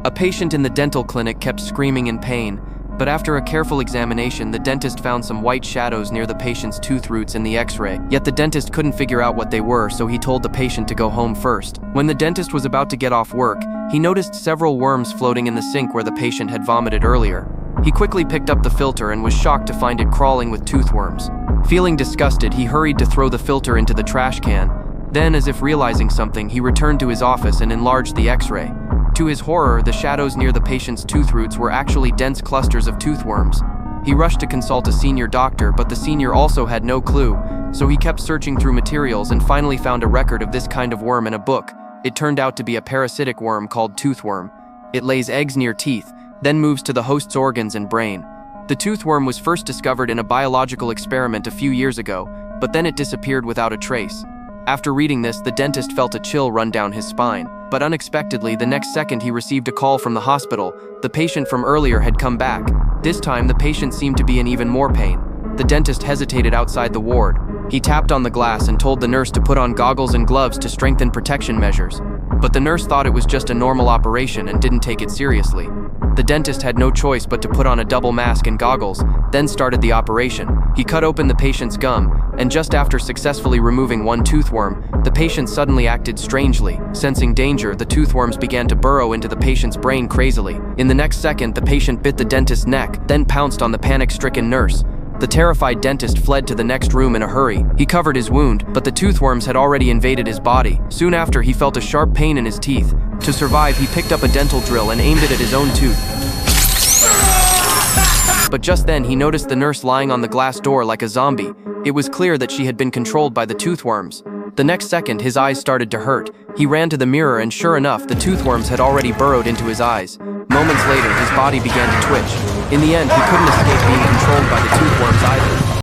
A patient in the dental clinic kept screaming in pain, but after a careful examination, the dentist found some white shadows near the patient's tooth roots in the x-ray. Yet the dentist couldn't figure out what they were, so he told the patient to go home first. When the dentist was about to get off work, he noticed several worms floating in the sink where the patient had vomited earlier. He quickly picked up the filter and was shocked to find it crawling with tooth worms. Feeling disgusted, he hurried to throw the filter into the trash can. Then, as if realizing something, he returned to his office and enlarged the x-ray. To his horror, the shadows near the patient's tooth roots were actually dense clusters of tooth worms. He rushed to consult a senior doctor, but the senior also had no clue, so he kept searching through materials and finally found a record of this kind of worm in a book. It turned out to be a parasitic worm called toothworm. It lays eggs near teeth, then moves to the host's organs and brain. The toothworm was first discovered in a biological experiment a few years ago, but then it disappeared without a trace. After reading this, the dentist felt a chill run down his spine. But unexpectedly, the next second he received a call from the hospital. The patient from earlier had come back. This time, the patient seemed to be in even more pain. The dentist hesitated outside the ward. He tapped on the glass and told the nurse to put on goggles and gloves to strengthen protection measures. But the nurse thought it was just a normal operation and didn't take it seriously. The dentist had no choice but to put on a double mask and goggles, then started the operation. He cut open the patient's gum, and just after successfully removing one toothworm, the patient suddenly acted strangely. Sensing danger, the toothworms began to burrow into the patient's brain crazily. In the next second, the patient bit the dentist's neck, then pounced on the panic-stricken nurse. The terrified dentist fled to the next room in a hurry. He covered his wound, but the toothworms had already invaded his body. Soon after, he felt a sharp pain in his teeth. To survive, he picked up a dental drill and aimed it at his own tooth. But just then, he noticed the nurse lying on the glass door like a zombie. It was clear that she had been controlled by the toothworms. The next second, his eyes started to hurt. He ran to the mirror and sure enough, the toothworms had already burrowed into his eyes. Moments later, his body began to twitch. In the end, he couldn't escape being controlled by the toothworms either.